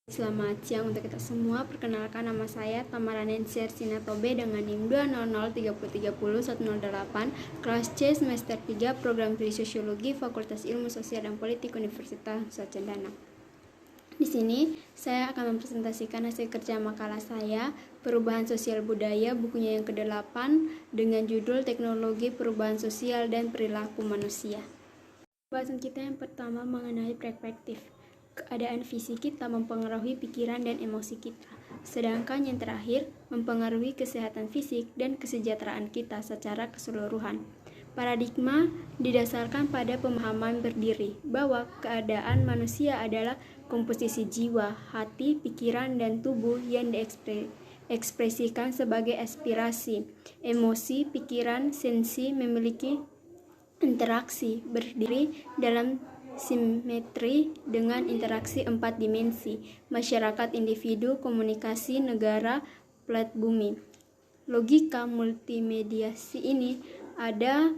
Selamat siang untuk kita semua. Perkenalkan, nama saya Tamara Nensyar Sinatobe dengan NIM 20030301008, kelas C semester 3, program studi Sosiologi, Fakultas Ilmu Sosial dan Politik, Universitas Nusa Cendana. Di sini saya akan mempresentasikan hasil kerja makalah saya, Perubahan Sosial Budaya, bukunya yang ke-8 dengan judul Teknologi Perubahan Sosial dan Perilaku Manusia. Pembahasan kita yang pertama mengenai perspektif. Keadaan fisik kita mempengaruhi pikiran dan emosi kita, sedangkan yang terakhir mempengaruhi kesehatan fisik dan kesejahteraan kita secara keseluruhan. Paradigma didasarkan pada pemahaman berdiri bahwa keadaan manusia adalah komposisi jiwa, hati, pikiran, dan tubuh yang diekspresikan sebagai aspirasi, emosi, pikiran, sensi, memiliki interaksi berdiri dalam simetri dengan interaksi 4 dimensi, masyarakat, individu, komunikasi, negara, plat bumi. Logika multimediasi ini ada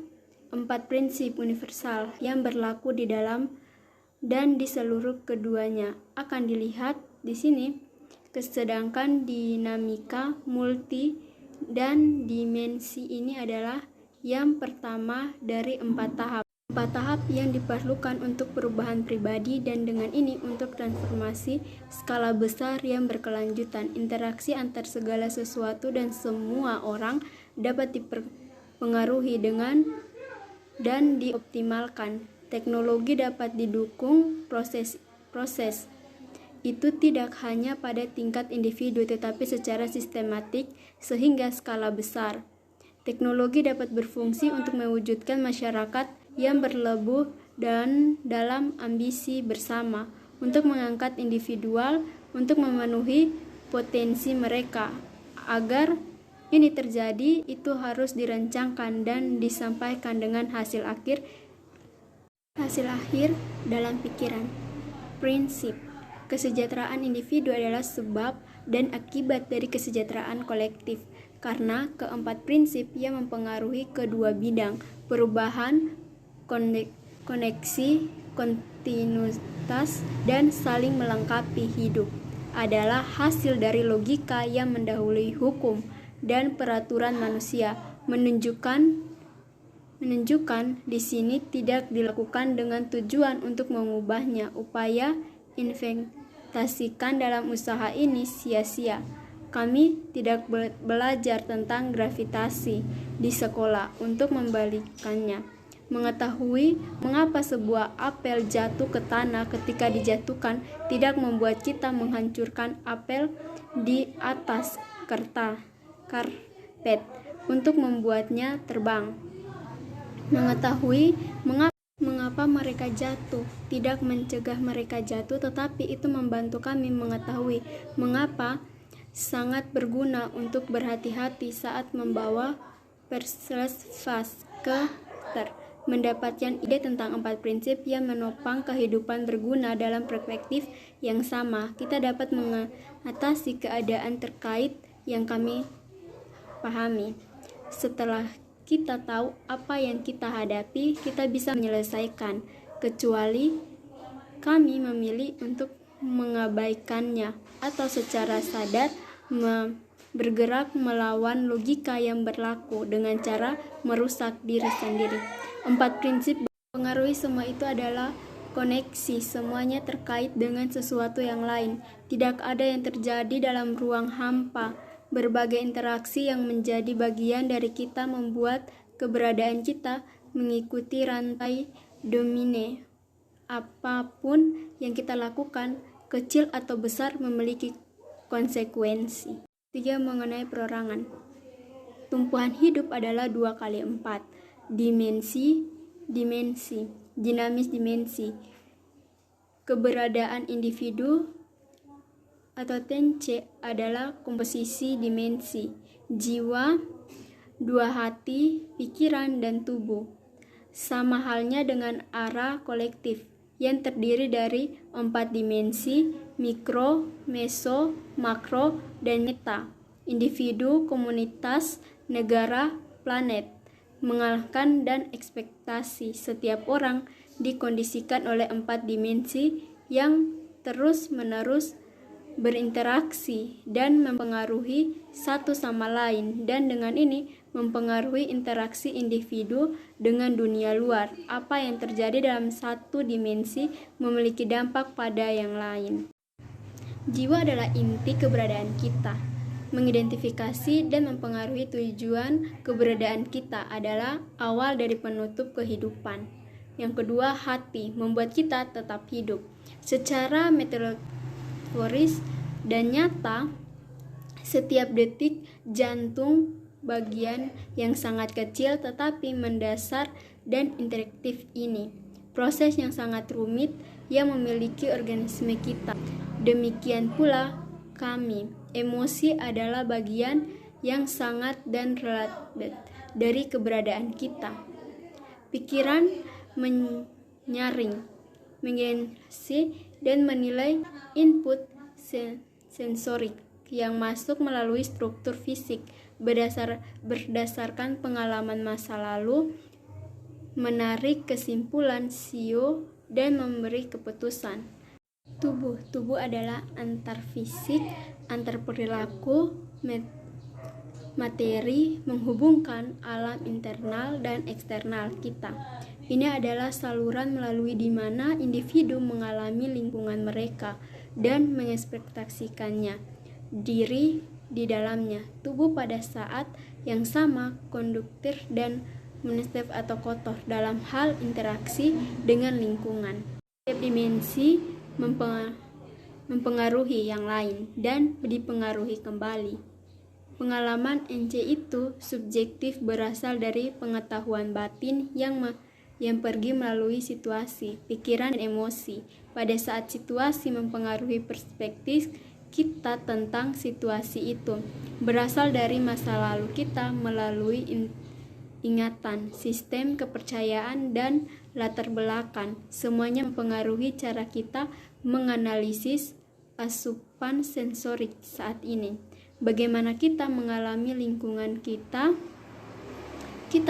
4 prinsip universal yang berlaku di dalam dan di seluruh keduanya. Akan dilihat di sini, sedangkan dinamika multi dan dimensi ini adalah yang pertama dari 4 tahap. 4 tahap yang diperlukan untuk perubahan pribadi dan dengan ini untuk transformasi skala besar yang berkelanjutan. Interaksi antar segala sesuatu dan semua orang dapat dipengaruhi dengan dan dioptimalkan. Teknologi dapat didukung proses itu tidak hanya pada tingkat individu tetapi secara sistematik sehingga skala besar. Teknologi dapat berfungsi untuk mewujudkan masyarakat yang berlebuh dan dalam ambisi bersama untuk mengangkat individual untuk memenuhi potensi mereka. Agar ini terjadi, itu harus dirancangkan dan disampaikan dengan hasil akhir dalam pikiran. Prinsip kesejahteraan individu adalah sebab dan akibat dari kesejahteraan kolektif, karena keempat prinsip yang mempengaruhi kedua bidang, perubahan, koneksi, kontinuitas, dan saling melengkapi hidup, adalah hasil dari logika yang mendahului hukum dan peraturan manusia. Menunjukkan di sini tidak dilakukan dengan tujuan untuk mengubahnya. Upaya investasikan dalam usaha ini sia-sia. Kami tidak belajar tentang gravitasi di sekolah untuk membalikannya. Mengetahui mengapa sebuah apel jatuh ke tanah ketika dijatuhkan tidak membuat kita menghancurkan apel di atas karpet untuk membuatnya terbang. Mengetahui mengapa mereka jatuh tidak mencegah mereka jatuh, tetapi itu membantu kami mengetahui mengapa sangat berguna untuk berhati-hati saat membawa perselesvas ke mendapatkan ide tentang 4 prinsip yang menopang kehidupan berguna dalam perspektif yang sama. Kita dapat mengatasi keadaan terkait yang kami pahami. Setelah kita tahu apa yang kita hadapi, kita bisa menyelesaikan, kecuali kami memilih untuk mengabaikannya atau secara sadar bergerak melawan logika yang berlaku dengan cara merusak diri sendiri. 4 prinsip mempengaruhi semua itu adalah koneksi, semuanya terkait dengan sesuatu yang lain. Tidak ada yang terjadi dalam ruang hampa. Berbagai interaksi yang menjadi bagian dari kita membuat keberadaan kita mengikuti rantai domino. Apapun yang kita lakukan, kecil atau besar, memiliki konsekuensi. 3. Mengenai perorangan. Tumpuan hidup adalah 2 kali 4. Dimensi, dinamis dimensi. Keberadaan individu atau TNC adalah komposisi dimensi, jiwa, 2 hati, pikiran, dan tubuh. Sama halnya dengan arah kolektif yang terdiri dari 4 dimensi, mikro, meso, makro, dan meta. Individu, komunitas, negara, planet. Mengalahkan dan ekspektasi setiap orang dikondisikan oleh 4 dimensi yang terus-menerus berinteraksi dan mempengaruhi satu sama lain, dan dengan ini mempengaruhi interaksi individu dengan dunia luar. Apa yang terjadi dalam satu dimensi memiliki dampak pada yang lain. Jiwa adalah inti keberadaan kita. Mengidentifikasi dan mempengaruhi tujuan keberadaan kita adalah awal dari penutup kehidupan. Yang kedua, hati membuat kita tetap hidup. Secara metaforis dan nyata, setiap detik jantung bagian yang sangat kecil tetapi mendasar dan interaktif ini. Proses yang sangat rumit yang memiliki organisme kita. Demikian pula kami. Emosi adalah bagian yang sangat dan relatif dari keberadaan kita. Pikiran menyaring, mengenerasi, dan menilai input sensorik yang masuk melalui struktur fisik berdasarkan pengalaman masa lalu, menarik kesimpulan sio dan memberi keputusan. Tubuh adalah antar fisik, antar perilaku, materi, menghubungkan alam internal dan eksternal kita. Ini adalah saluran melalui di mana individu mengalami lingkungan mereka dan mengekspresikannya diri di dalamnya. Tubuh pada saat yang sama konduktif dan menestef atau kotor dalam hal interaksi dengan lingkungan. Setiap dimensi mempengaruhi yang lain dan dipengaruhi kembali. Pengalaman NC itu subjektif, berasal dari pengetahuan batin yang pergi melalui situasi, pikiran, dan emosi. Pada saat situasi mempengaruhi perspektif kita tentang situasi itu, berasal dari masa lalu kita melalui ingatan, sistem kepercayaan, dan latar belakang. Semuanya mempengaruhi cara kita menganalisis asupan sensorik saat ini. Bagaimana kita mengalami lingkungan kita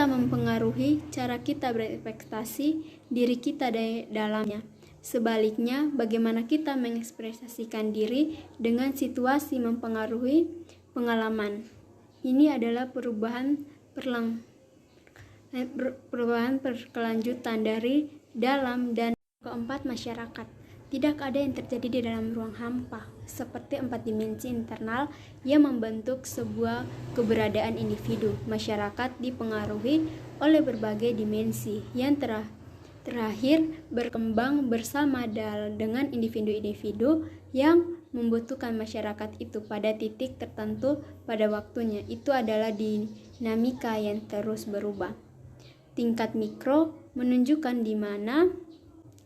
mempengaruhi cara kita berekspektasi diri kita di dalamnya. Sebaliknya, bagaimana kita mengekspresikan diri dengan situasi mempengaruhi pengalaman. Ini adalah perubahan berkelanjutan dari dalam dan keempat, masyarakat. Tidak ada yang terjadi di dalam ruang hampa, seperti 4 dimensi internal yang membentuk sebuah keberadaan individu. Masyarakat dipengaruhi oleh berbagai dimensi yang terakhir berkembang bersama dengan individu-individu yang membutuhkan masyarakat itu pada titik tertentu pada waktunya. Itu adalah dinamika yang terus berubah. Tingkat mikro menunjukkan di mana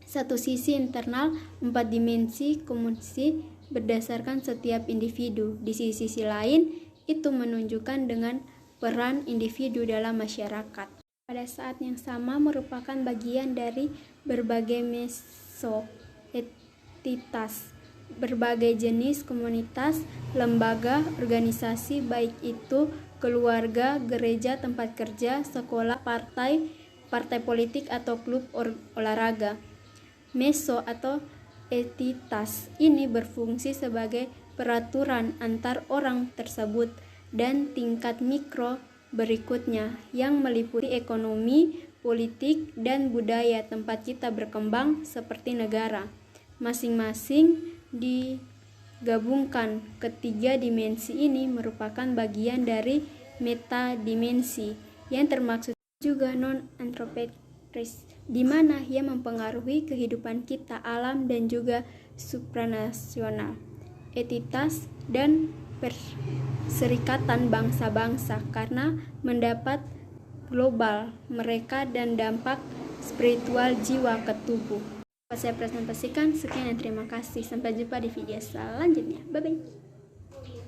satu sisi internal 4 dimensi komunikasi berdasarkan setiap individu. Di sisi lain, itu menunjukkan dengan peran individu dalam masyarakat. Pada saat yang sama merupakan bagian dari berbagai meso-entitas, berbagai jenis komunitas, lembaga, organisasi, baik itu keluarga, gereja, tempat kerja, sekolah, partai politik, atau klub olahraga. Meso atau entitas ini berfungsi sebagai peraturan antar orang tersebut, dan tingkat mikro berikutnya yang meliputi ekonomi, politik, dan budaya tempat kita berkembang seperti negara. Masing-masing digabungkan. Ketiga dimensi ini merupakan bagian dari metadimensi yang termaksud juga non-antropocentris, di mana ia mempengaruhi kehidupan kita, alam, dan juga supranasional, entitas, dan perserikatan bangsa-bangsa karena mendapat global mereka dan dampak spiritual jiwa ke tubuh. Saya presentasikan, sekian dan terima kasih. Sampai jumpa di video selanjutnya. Bye-bye.